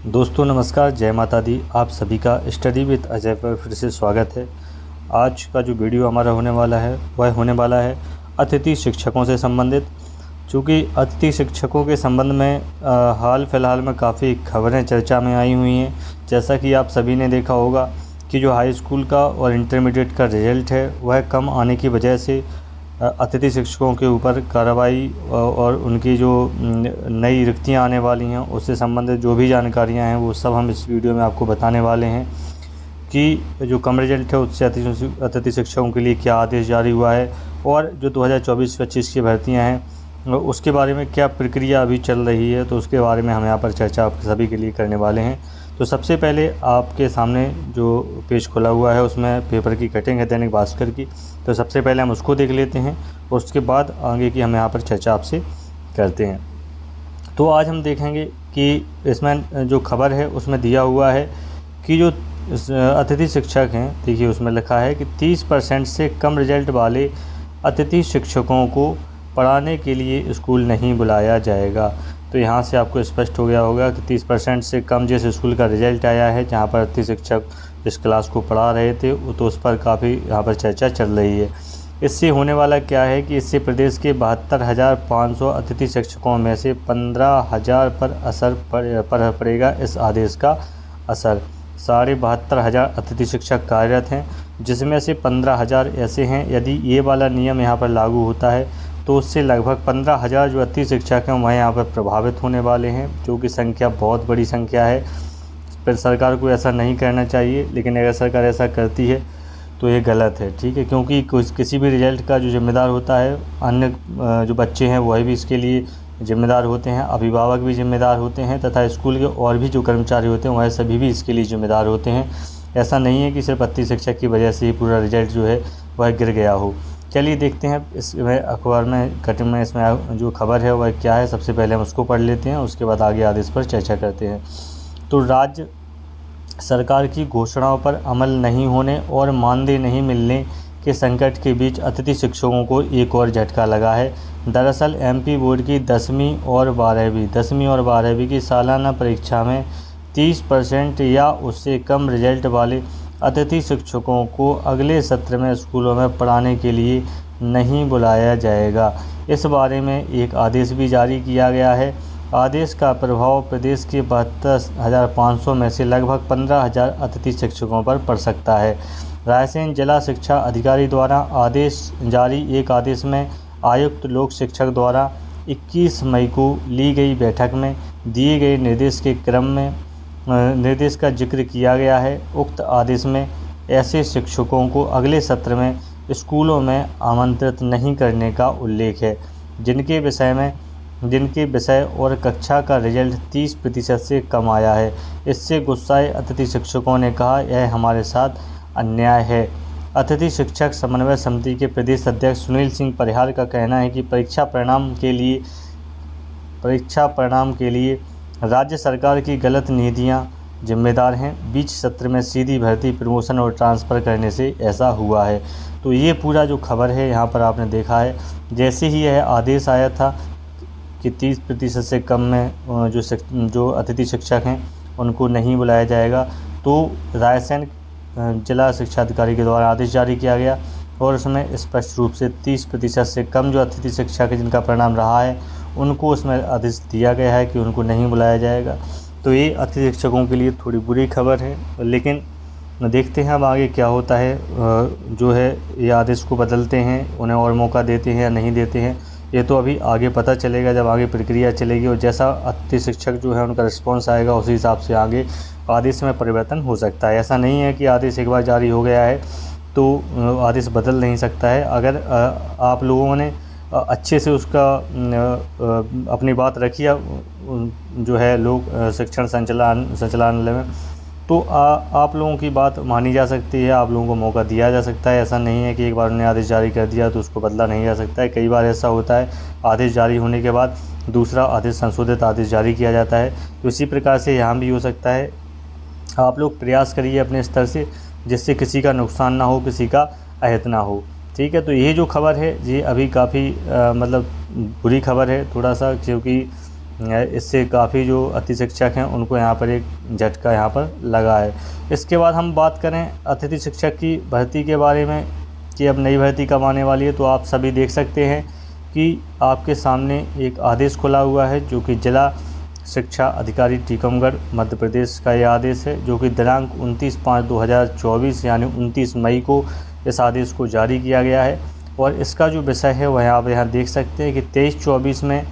दोस्तों नमस्कार, जय माता दी। आप सभी का स्टडी विद अजय पर फिर से स्वागत है। आज का जो वीडियो हमारा होने वाला है वह होने वाला है अतिथि शिक्षकों से संबंधित। चूँकि अतिथि शिक्षकों के संबंध में हाल फिलहाल में काफ़ी खबरें चर्चा में आई हुई हैं। जैसा कि आप सभी ने देखा होगा कि जो हाई स्कूल का और इंटरमीडिएट का रिज़ल्ट है वह कम आने की वजह से अतिथि शिक्षकों के ऊपर कार्रवाई और उनकी जो नई रिक्तियाँ आने वाली हैं उससे संबंधित जो भी जानकारियाँ हैं वो सब हम इस वीडियो में आपको बताने वाले हैं कि जो कम रिजल्ट है उससे अतिथि शिक्षकों के लिए क्या आदेश जारी हुआ है और जो 2024-25 की भर्तियाँ हैं उसके बारे में क्या प्रक्रिया अभी चल रही है, तो उसके बारे में हम यहाँ पर चर्चा आप सभी के लिए करने वाले हैं। तो सबसे पहले आपके सामने जो पेज खुला हुआ है उसमें पेपर की कटिंग है दैनिक भास्कर की। तो सबसे पहले हम उसको देख लेते हैं और उसके बाद आगे की हम यहाँ पर चर्चा आपसे करते हैं। तो आज हम देखेंगे कि इसमें जो खबर है उसमें दिया हुआ है कि जो अतिथि शिक्षक हैं, देखिए उसमें लिखा है कि 30% से कम रिजल्ट वाले अतिथि शिक्षकों को पढ़ाने के लिए स्कूल नहीं बुलाया जाएगा। तो यहाँ से आपको स्पष्ट हो गया होगा कि 30% से कम जिस स्कूल का रिज़ल्ट आया है जहाँ पर अतिथि शिक्षक जिस क्लास को पढ़ा रहे थे तो उस पर काफ़ी यहाँ पर चर्चा चल रही है। इससे होने वाला क्या है कि इससे प्रदेश के 72,500 अतिथि शिक्षकों में से 15,000 पर असर पड़ेगा। इस आदेश का असर 72,500 अतिथि शिक्षक कार्यरत हैं, जिसमें से 15,000 ऐसे हैं। यदि ये वाला नियम यहाँ पर लागू होता है तो उससे लगभग 15,000 जो अतिथि शिक्षक हैं वह यहाँ पर प्रभावित होने वाले हैं, जो कि संख्या बहुत बड़ी संख्या है। पर सरकार को ऐसा नहीं करना चाहिए, लेकिन अगर सरकार ऐसा करती है तो ये गलत है, ठीक है। क्योंकि किसी भी रिजल्ट का जो जिम्मेदार होता है, अन्य जो बच्चे हैं वह भी इसके लिए जिम्मेदार होते हैं, अभिभावक भी जिम्मेदार होते हैं तथा स्कूल के और भी जो कर्मचारी होते हैं वह सभी भी इसके लिए जिम्मेदार होते हैं। ऐसा नहीं है कि सिर्फ अतिथि शिक्षक की वजह से ही पूरा रिजल्ट जो है वह गिर गया हो। चलिए देखते हैं इसमें अखबार में कटिंग में इसमें जो खबर है वह क्या है। सबसे पहले हम उसको पढ़ लेते हैं, उसके बाद आगे आदेश पर चर्चा करते हैं। तो राज्य सरकार की घोषणाओं पर अमल नहीं होने और मानदेय नहीं मिलने के संकट के बीच अतिथि शिक्षकों को एक और झटका लगा है। दरअसल एमपी बोर्ड की 10वीं और 12वीं की सालाना परीक्षा में 30% या उससे कम रिजल्ट वाले अतिथि शिक्षकों को अगले सत्र में स्कूलों में पढ़ाने के लिए नहीं बुलाया जाएगा। इस बारे में एक आदेश भी जारी किया गया है। आदेश का प्रभाव प्रदेश के 72,500 में से लगभग 15,000 अतिथि शिक्षकों पर पड़ सकता है। रायसेन जिला शिक्षा अधिकारी द्वारा आदेश जारी एक आदेश में आयुक्त लोक शिक्षक द्वारा 21 मई को ली गई बैठक में दिए गए निर्देश का जिक्र किया गया है। उक्त आदेश में ऐसे शिक्षकों को अगले सत्र में स्कूलों में आमंत्रित नहीं करने का उल्लेख है जिनके विषय और कक्षा का रिजल्ट 30% से कम आया है। इससे गुस्साए अतिथि शिक्षकों ने कहा, यह हमारे साथ अन्याय है। अतिथि शिक्षक समन्वय समिति के प्रदेश अध्यक्ष सुनील सिंह परिहार का कहना है कि परीक्षा परिणाम के लिए राज्य सरकार की गलत नीतियां जिम्मेदार हैं। बीच सत्र में सीधी भर्ती, प्रमोशन और ट्रांसफ़र करने से ऐसा हुआ है। तो ये पूरा जो खबर है यहाँ पर आपने देखा है। जैसे ही यह आदेश आया था कि 30% से कम में जो अतिथि शिक्षक हैं उनको नहीं बुलाया जाएगा, तो रायसेन जिला शिक्षा अधिकारी के द्वारा आदेश जारी किया गया और उसमें स्पष्ट रूप से 30% से कम जो अतिथि शिक्षक है जिनका परिणाम रहा है उनको उसमें आदेश दिया गया है कि उनको नहीं बुलाया जाएगा। तो ये अतिथि शिक्षकों के लिए थोड़ी बुरी खबर है, लेकिन देखते हैं अब आगे क्या होता है। जो है ये आदेश को बदलते हैं, उन्हें और मौका देते हैं या नहीं देते हैं, ये तो अभी आगे पता चलेगा जब आगे प्रक्रिया चलेगी और जैसा अतिथि शिक्षक जो है उनका रिस्पॉन्स आएगा उसी हिसाब से आगे आदेश में परिवर्तन हो सकता है। ऐसा नहीं है कि आदेश एक बार जारी हो गया है तो आदेश बदल नहीं सकता है। अगर आप लोगों ने अच्छे से उसका अपनी बात रखी जो है लोक शिक्षण संचालनालय में, तो आप लोगों की बात मानी जा सकती है, आप लोगों को मौका दिया जा सकता है। ऐसा नहीं है कि एक बार उन्होंने आदेश जारी कर दिया तो उसको बदला नहीं जा सकता है। कई बार ऐसा होता है, आदेश जारी होने के बाद दूसरा आदेश, संशोधित आदेश जारी किया जाता है। तो इसी प्रकार से यहाँ भी हो सकता है। आप लोग प्रयास करिए अपने स्तर से, जिससे किसी का नुकसान ना हो, किसी का अहित ना हो, ठीक है। तो ये जो खबर है ये अभी काफ़ी मतलब बुरी खबर है थोड़ा सा, क्योंकि इससे काफ़ी जो अतिथि शिक्षक हैं उनको यहाँ पर एक झटका यहाँ पर लगा है। इसके बाद हम बात करें अतिथि शिक्षक की भर्ती के बारे में कि अब नई भर्ती कब आने वाली है, तो आप सभी देख सकते हैं कि आपके सामने एक आदेश खुला हुआ है जो कि जिला शिक्षा अधिकारी टीकमगढ़ मध्य प्रदेश का ये आदेश है, जो कि दिनांक 29/5/2024 यानी 29 मई को इस आदेश को जारी किया गया है। और इसका जो विषय है वह आप यहाँ देख सकते हैं कि 23-24 में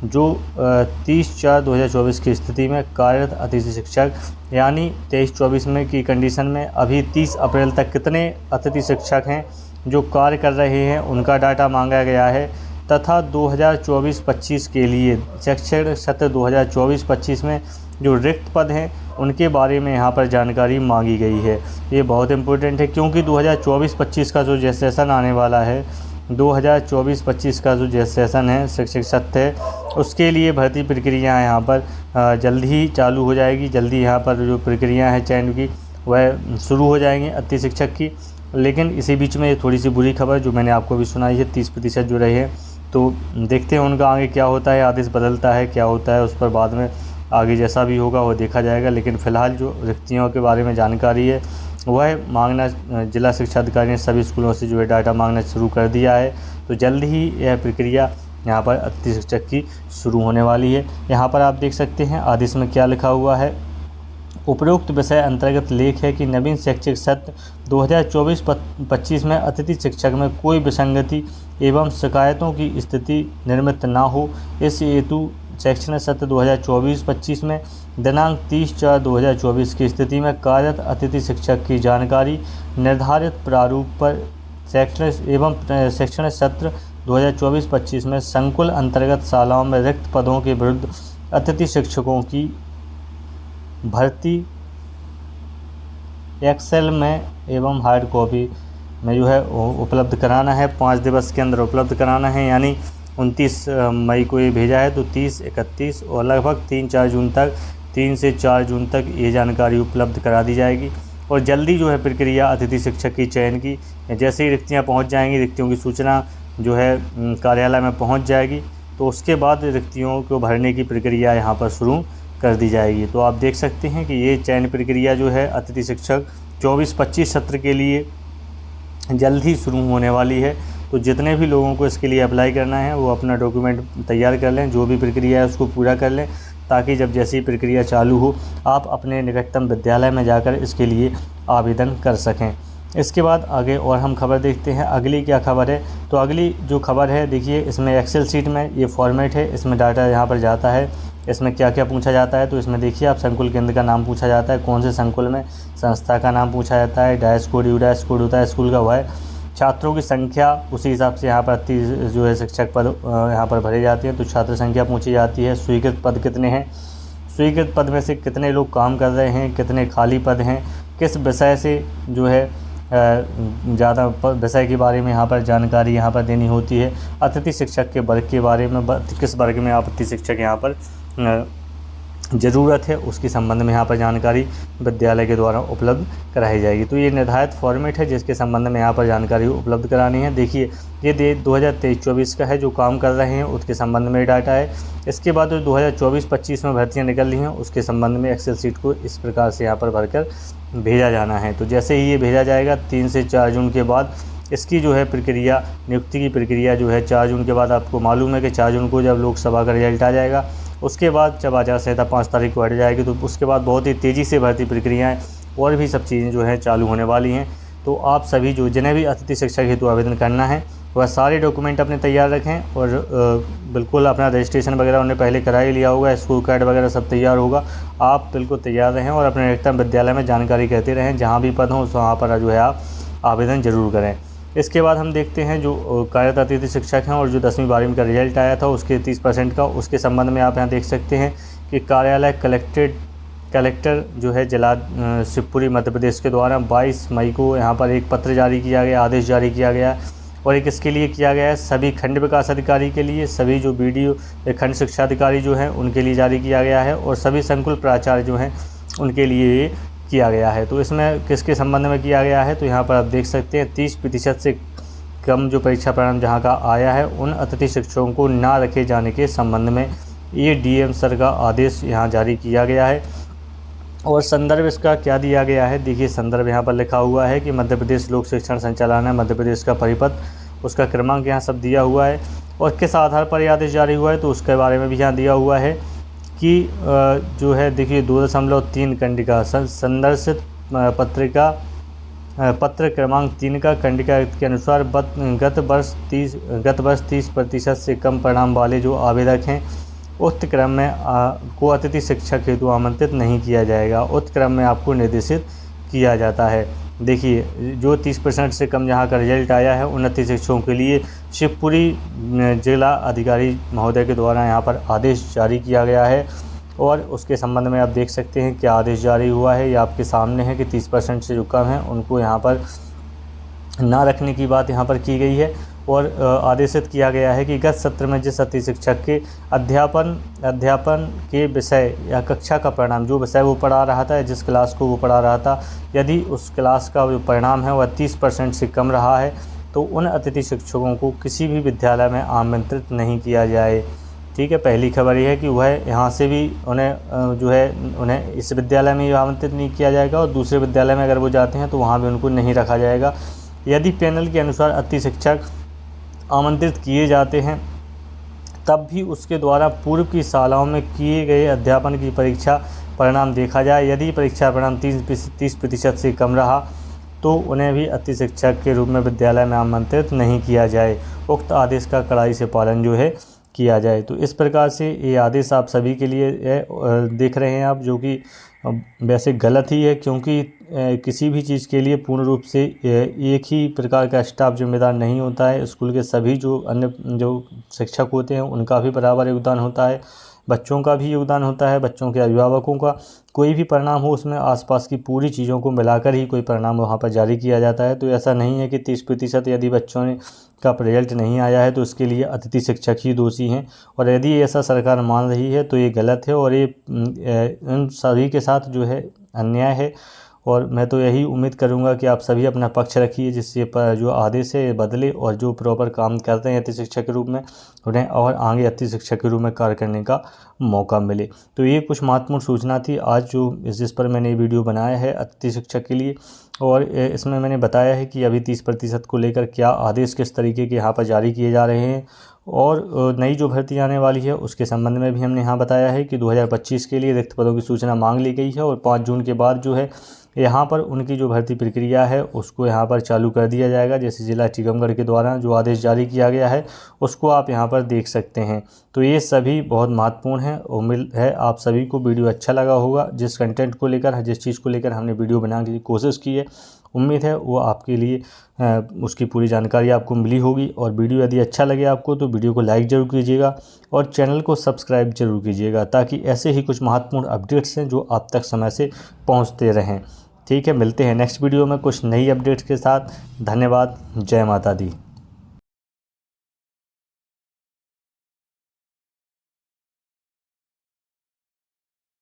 जो 30/4/2024 की स्थिति में कार्यरत अतिथि शिक्षक यानी 23-24 में की कंडीशन में अभी 30 अप्रैल तक कितने अतिथि शिक्षक हैं जो कार्य कर रहे हैं उनका डाटा मांगा गया है, तथा 2024-25 के लिए शैक्षणिक सत्र 2024-25 में जो रिक्त पद हैं उनके बारे में यहाँ पर जानकारी मांगी गई है। ये बहुत इम्पोर्टेंट है क्योंकि 2024-25 का जो सेशन आने वाला है, 2024-25 का जो सेशन है शैक्षिक सत्र है, उसके लिए भर्ती प्रक्रिया यहाँ पर जल्द ही चालू हो जाएगी। जल्दी यहाँ पर जो प्रक्रिया है चयन की वह शुरू हो जाएंगी अतिथि शिक्षक की। लेकिन इसी बीच में ये थोड़ी सी बुरी खबर जो मैंने आपको भी सुनाई है, 30% जो रहे हैं, तो देखते हैं उनका आगे क्या होता है, आदेश बदलता है क्या होता है, उस पर बाद में आगे जैसा भी होगा वो देखा जाएगा। लेकिन फ़िलहाल जो रिक्तियों के बारे में जानकारी है वह मांगना जिला शिक्षा अधिकारी ने सभी स्कूलों से जो है डाटा मांगना शुरू कर दिया है। तो जल्द ही यह प्रक्रिया यहाँ पर अतिथि शिक्षक की शुरू होने वाली है। यहाँ पर आप देख सकते हैं आदेश में क्या लिखा हुआ है। उपरोक्त विषय अंतर्गत लेख है कि नवीन शैक्षिक सत्र 2024-25 में अतिथि शिक्षक में कोई विसंगति एवं शिकायतों की स्थिति निर्मित न हो, इस हेतु शैक्षणिक सत्र 2024-25 में दिनांक 30/4/2024 की स्थिति में कार्यरत अतिथि शिक्षक की जानकारी निर्धारित प्रारूप पर शैक्षणिक सत्र 2024-25 में संकुल अंतर्गत शालाओं में रिक्त पदों के विरुद्ध अतिथि शिक्षकों की भर्ती एक्सेल में एवं हार्ड कॉपी में जो है उपलब्ध कराना है। 5 दिवस के अंदर उपलब्ध कराना है, यानी 29 मई को ये भेजा है तो 30, 31 और लगभग 3 से 4 जून तक ये जानकारी उपलब्ध करा दी जाएगी। और जल्दी जो है प्रक्रिया अतिथि शिक्षक की चयन की, जैसे ही रिक्तियाँ पहुँच जाएंगी, रिक्तियों की सूचना जो है कार्यालय में पहुँच जाएगी, तो उसके बाद रिक्तियों को भरने की प्रक्रिया यहाँ पर शुरू कर दी जाएगी। तो आप देख सकते हैं कि ये चयन प्रक्रिया जो है अतिथि शिक्षक 24-25 सत्र के लिए जल्द ही शुरू होने वाली है। तो जितने भी लोगों को इसके लिए अप्लाई करना है वो अपना डॉक्यूमेंट तैयार कर लें, जो भी प्रक्रिया है उसको पूरा कर लें, ताकि जब जैसी प्रक्रिया चालू हो आप अपने निकटतम विद्यालय में जाकर इसके लिए आवेदन कर सकें। इसके बाद आगे और हम खबर देखते हैं। अगली क्या खबर है, तो अगली जो खबर है देखिए, इसमें एक्सेल शीट में ये फॉर्मेट है, इसमें डाटा यहाँ पर जाता है। इसमें क्या क्या पूछा जाता है, तो इसमें देखिए आप संकुल केंद्र का नाम पूछा जाता है, कौन से संकुल में, संस्था का नाम पूछा जाता है, DISE code U DISE code होता है स्कूल का, वह है, छात्रों की संख्या, उसी हिसाब से यहाँ पर जो है शिक्षक पद यहाँ पर भरे जाते हैं, तो छात्र संख्या पूछी जाती है। स्वीकृत पद कितने हैं, स्वीकृत पद में से कितने लोग काम कर रहे हैं, कितने खाली पद हैं, किस विषय से जो है ज़्यादा विषय के बारे में यहाँ पर जानकारी यहाँ पर देनी होती है। अतिथि शिक्षक के वर्ग के बारे में, किस वर्ग में अतिथि शिक्षक यहाँ पर ज़रूरत है उसके संबंध में यहाँ पर जानकारी विद्यालय के द्वारा उपलब्ध कराई जाएगी। तो ये निर्धारित फॉर्मेट है जिसके संबंध में यहाँ पर जानकारी उपलब्ध करानी है। देखिए ये 2023-24 का है, जो काम कर रहे हैं उसके संबंध में डाटा है। इसके बाद जो 2024-25 में भर्तियाँ निकल रही हैं उसके संबंध में एक्सेल शीट को इस प्रकार से यहाँ पर भरकर भेजा जाना है। तो जैसे ही ये भेजा जाएगा 3 से 4 जून के बाद इसकी जो है प्रक्रिया, नियुक्ति की प्रक्रिया जो है 4 जून के बाद, आपको मालूम है कि 4 जून को जब लोकसभा का रिजल्ट आ जाएगा, उसके बाद जब आचार संहिता 5 तारीख को हट जाएगी, तो उसके बाद बहुत ही तेज़ी से भर्ती प्रक्रियाएँ और भी सब चीज़ें जो हैं चालू होने वाली हैं। तो आप सभी जो जिन्हें भी अतिथि शिक्षक हेतु आवेदन करना है वह सारे डॉक्यूमेंट अपने तैयार रखें, और बिल्कुल अपना रजिस्ट्रेशन वगैरह उन्हें पहले करा ही लिया होगा, स्कूल कार्ड वगैरह सब तैयार होगा। आप बिल्कुल तैयार रहें और अपने निकटतम विद्यालय में जानकारी कहते रहें, जहाँ भी पद हों वहाँ पर जो है आप आवेदन ज़रूर करें। इसके बाद हम देखते हैं जो कार्यरत अतिथि शिक्षक हैं और जो 10वीं 12वीं का रिजल्ट आया था उसके 30% का, उसके संबंध में आप यहाँ देख सकते हैं कि कार्यालय कलेक्टर जो है जिला शिवपुरी मध्य प्रदेश के द्वारा 22 मई को यहाँ पर एक पत्र जारी किया गया, आदेश जारी किया गया, और एक इसके लिए किया गया है सभी खंड विकास अधिकारी के लिए, सभी जो BDO खंड शिक्षा अधिकारी जो हैं उनके लिए जारी किया गया है, और सभी संकुल प्राचार्य जो हैं उनके लिए ये किया गया है। तो इसमें किसके संबंध में किया गया है, तो यहाँ पर आप देख सकते हैं 30% से कम जो परीक्षा परिणाम जहाँ का आया है उन अतिथि शिक्षकों को ना रखे जाने के संबंध में ये डीएम सर का आदेश यहाँ जारी किया गया है। और संदर्भ इसका क्या दिया गया है, देखिए संदर्भ यहाँ पर लिखा हुआ है कि मध्य प्रदेश लोक शिक्षण संचालनालय मध्य प्रदेश का परिपत्र, उसका क्रमांक यहाँ सब दिया हुआ है। और किस आधार पर यह आदेश जारी हुआ है तो उसके बारे में भी यहाँ दिया हुआ है कि जो है देखिए 2.3 कंडिका संदर्शित पत्रिका पत्र क्रमांक 3 का कंडिका के अनुसार गत वर्ष 30% से कम परिणाम वाले जो आवेदक हैं उक्त क्रम में को अतिथि शिक्षक हेतु आमंत्रित नहीं किया जाएगा। उक्त क्रम में आपको निर्देशित किया जाता है। देखिए जो 30% से कम जहाँ का रिजल्ट आया है उन अतिथि शिक्षकों के लिए शिवपुरी जिला अधिकारी महोदय के द्वारा यहाँ पर आदेश जारी किया गया है। और उसके संबंध में आप देख सकते हैं क्या आदेश जारी हुआ है, ये आपके सामने है कि 30% से जो कम है उनको यहाँ पर ना रखने की बात यहाँ पर की गई है। और आदेशित किया गया है कि गत सत्र में जिस अतिथि शिक्षक के अध्यापन के विषय या कक्षा का परिणाम, जो विषय वो पढ़ा रहा था या जिस क्लास को वो पढ़ा रहा था, यदि उस क्लास का जो परिणाम है वह 30% से कम रहा है तो उन अतिथि शिक्षकों को किसी भी विद्यालय में आमंत्रित नहीं किया जाए। ठीक है, पहली खबर ये है कि वह यहाँ से भी उन्हें इस विद्यालय में आमंत्रित नहीं किया जाएगा और दूसरे विद्यालय में अगर वो जाते हैं तो वहाँ भी उनको नहीं रखा जाएगा। यदि पैनल के अनुसार अतिथि शिक्षक आमंत्रित किए जाते हैं तब भी उसके द्वारा पूर्व की शालाओं में किए गए अध्यापन की परीक्षा परिणाम देखा जाए। यदि परीक्षा परिणाम 30% से कम रहा तो उन्हें भी अतिथि शिक्षक के रूप में विद्यालय में आमंत्रित नहीं किया जाए। उक्त आदेश का कड़ाई से पालन जो है किया जाए। तो इस प्रकार से ये आदेश आप सभी के लिए देख रहे हैं आप, जो कि वैसे गलत ही है, क्योंकि किसी भी चीज़ के लिए पूर्ण रूप से एक ही प्रकार का स्टाफ जिम्मेदार नहीं होता है। स्कूल के सभी जो अन्य जो शिक्षक होते हैं उनका भी बराबर योगदान होता है, बच्चों का भी योगदान होता है, बच्चों के अभिभावकों का। कोई भी परिणाम हो उसमें आसपास की पूरी चीज़ों को मिलाकर ही कोई परिणाम वहाँ पर जारी किया जाता है। तो ऐसा नहीं है कि 30% यदि बच्चों ने का रिजल्ट नहीं आया है तो इसके लिए अतिथि शिक्षक ही दोषी हैं। और यदि ऐसा सरकार मान रही है तो ये गलत है और ये इन सभी के साथ जो है अन्याय है। और मैं तो यही उम्मीद करूंगा कि आप सभी अपना पक्ष रखिए, जिससे जो आदेश है बदले और जो प्रॉपर काम करते हैं अतिथि शिक्षक के रूप में उन्हें और आगे अतिथि शिक्षक के रूप में कार्य करने का मौका मिले। तो ये कुछ महत्वपूर्ण सूचना थी आज जो जिस पर मैंने ये वीडियो बनाया है अतिथि शिक्षक के लिए। और इसमें मैंने बताया है कि अभी 30% को लेकर क्या आदेश किस तरीके के यहाँ पर जारी किए जा रहे हैं और नई जो भर्ती आने वाली है उसके संबंध में भी हमने यहाँ बताया है कि 2025 के लिए रिक्त पदों की सूचना मांग ली गई है और 5 जून के बाद जो है यहाँ पर उनकी जो भर्ती प्रक्रिया है उसको यहाँ पर चालू कर दिया जाएगा। जैसे जिला टीकमगढ़ के द्वारा जो आदेश जारी किया गया है उसको आप यहाँ पर देख सकते हैं। तो ये सभी बहुत महत्वपूर्ण है। उम्मीद है आप सभी को वीडियो अच्छा लगा होगा। जिस कंटेंट को लेकर जिस चीज़ को लेकर हमने वीडियो बनाने की कोशिश की है, उम्मीद है वो आपके लिए उसकी पूरी जानकारी आपको मिली होगी। और वीडियो यदि अच्छा लगे आपको तो वीडियो को लाइक ज़रूर कीजिएगा और चैनल को सब्सक्राइब जरूर कीजिएगा, ताकि ऐसे ही कुछ महत्वपूर्ण अपडेट्स हैं जो आप तक समय से पहुंचते रहें। ठीक है, मिलते हैं नेक्स्ट वीडियो में कुछ नई अपडेट्स के साथ। धन्यवाद। जय माता दी।